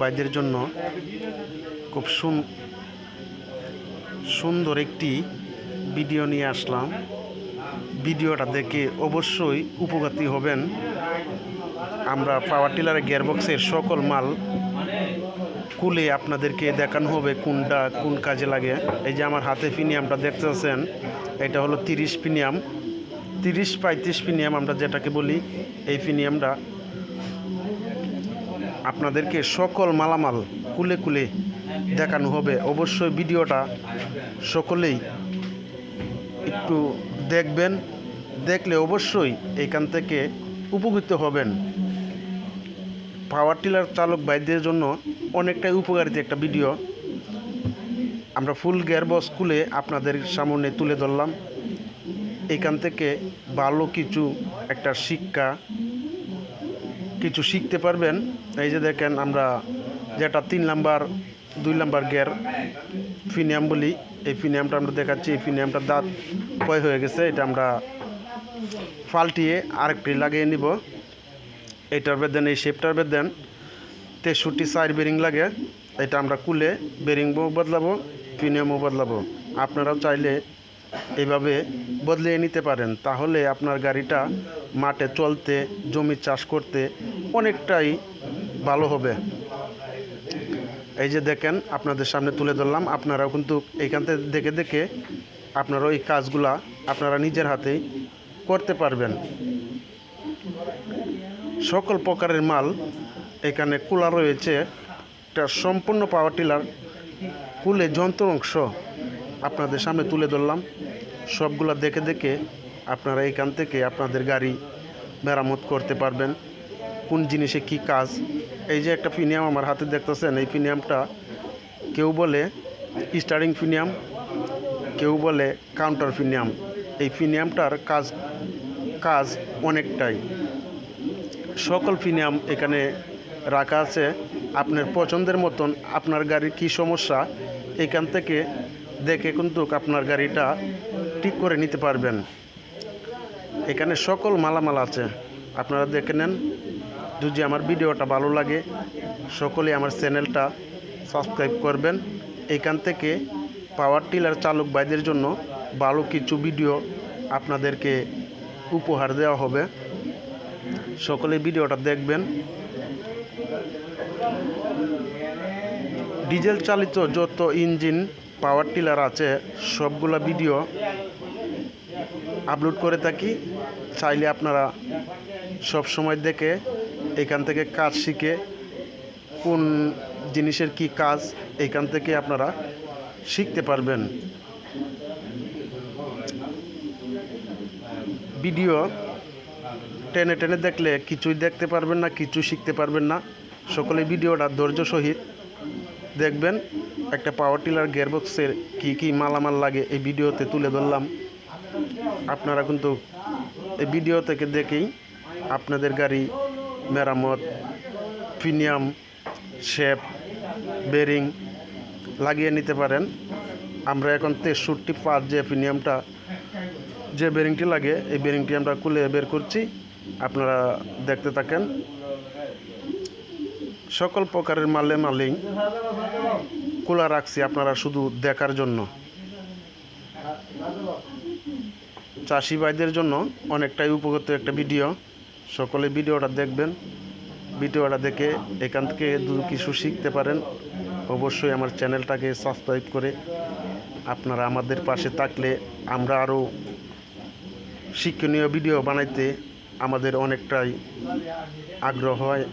ভাইদের জন্য খুব সুন্দর একটি ভিডিও নিয়ে আসলাম। ভিডিওটা দেখে অবশ্যই উপকারী হবেন। আমরা পাওয়ার টিলারের গিয়ারবক্সের সকল মাল খুলে আপনাদেরকে দেখানো হবে কোনটা কোন কাজে লাগে। এই যে আমার হাতে ফিনিয়ামটা দেখতেছেন, এটা হলো 30 ফিনিয়াম, 30-35 ফিনিয়াম আমরা যেটাকে বলি। এই ফিনিয়ামটা আপনাদেরকে সকল মালামাল খুলে খুলে দেখানো হবে। অবশ্যই ভিডিওটা সকলেই একটু দেখবেন, দেখলে অবশ্যই এখান থেকে উপকৃত হবেন। পাওয়ার টিলার চালক ভাইদের জন্য অনেকটাই উপকারিতা একটা ভিডিও। আমরা ফুল গিয়ারবক্স খুলে আপনাদের সামনে তুলে ধরলাম। এখান থেকে ভালো কিছু একটা কিছু শিখতে পারবেন। এই যে দেখেন, আমরা যেটা 3 নাম্বার 2 নাম্বার গিয়ার ফিনিয়াম বলি, এই ফিনিয়ামটা আমরা দেখাচ্ছি। এই ফিনিয়ামটার দাঁত ক্ষয় হয়ে গেছে, এটা আমরা পাল্টিয়ে আরেকটি লাগিয়ে নিব। এইটার বেদেন, এই শেপটার বেদেন 63 সাইড বেরিং লাগে। এটা আমরা খুলে বেরিংও বদলাবো, ফিনিয়ামও বদলাবো। আপনারাও চাইলে এইভাবে বদলিয়ে নিতে পারেন, তাহলে আপনার গাড়িটা মাঠে চলতে, জমি চাষ করতে অনেকটাই ভালো হবে। এই যে দেখেন, আপনাদের সামনে তুলে ধরলাম। আপনারাও কিন্তু এইখান থেকে দেখে দেখে আপনারাও এই কাজগুলা আপনারা নিজের হাতেই করতে পারবেন। সকল প্রকারের মাল এখানে খোলা রয়েছে। একটা সম্পূর্ণ পাওয়ার টিলার খুলে যন্ত্র অংশ আপনাদের সামনে তুলে ধরলাম। সবগুলা দেখে দেখে আপনারা এখান থেকে আপনাদের গাড়ি মেরামত করতে পারবেন, কোন জিনিসে কি কাজ। এই যে একটা ফিনিয়াম আমার হাতে দেখতেছেন, এই ফিনিয়ামটা কেউ বলে স্টারিং ফিনিয়াম, কেউ বলে কাউন্টার ফিনিয়াম। এই ফিনিয়ামটার কাজ অনেকটাই। সকল ফিনিয়াম এখানে রাখা আছে। আপনার পছন্দের মতন আপনার গাড়ির কী সমস্যা এখান থেকে দেখে কিন্তু আপনার গাড়িটা ঠিক করে নিতে পারবেন। এখানে সকল মালামাল আছে, আপনারা দেখে নেন। যদি আমার ভিডিওটা ভালো লাগে, সকলে আমার চ্যানেলটা সাবস্ক্রাইব করবেন। এখান থেকে পাওয়ার টিলার চালক ভাইদের জন্য ভালো কিছু ভিডিও আপনাদেরকে উপহার দেওয়া হবে। সকলে ভিডিওটা দেখবেন। ডিজেল চালিত যত ইঞ্জিন পাওয়ার টিলার আছে সবগুলা ভিডিও আপলোড করে থাকি। চাইলে আপনারা সব সময় দেখে এখান থেকে কাজ শিখে কোন জিনিসের কি কাজ এখান থেকে আপনারা শিখতে পারবেন। ভিডিও টেনে টেনে দেখলে কিছুই দেখতে পারবেন না, কিছু শিখতে পারবেন না। সকলে ভিডিওটা ধৈর্য সহিত দেখবেন। একটা পাওয়ার টিলার গিয়ারবক্সের কী কী মালামাল লাগে এই ভিডিওতে তুলে ধরলাম। আপনারা কিন্তু এই ভিডিও থেকে দেখেই আপনাদের গাড়ি মেরামত, ফিনিয়াম, শেপ, বেরিং লাগিয়ে নিতে পারেন। আমরা এখন 63 পার্ট যে ফিনিয়ামটা, যে বেরিংটি লাগে, এই বেরিংটি আমরা খুলে বের করছি। আপনারা দেখতে থাকেন। সকল প্রকারের মালেই খোলা রাখছি আপনারা শুধু দেখার জন্য। চাষি ভাইদের জন্য অনেকটাই উপকৃত একটা ভিডিও। সকলে ভিডিওটা দেখবেন। ভিডিওটা দেখে এখান থেকে কিছু শিখতে পারেন। অবশ্যই আমার চ্যানেলটাকে সাবস্ক্রাইব করে আপনারা আমাদের পাশে থাকলে আমরা আরও শিক্ষণীয় ভিডিও বানাইতে আমাদের অনেকটাই আগ্রহ হয়।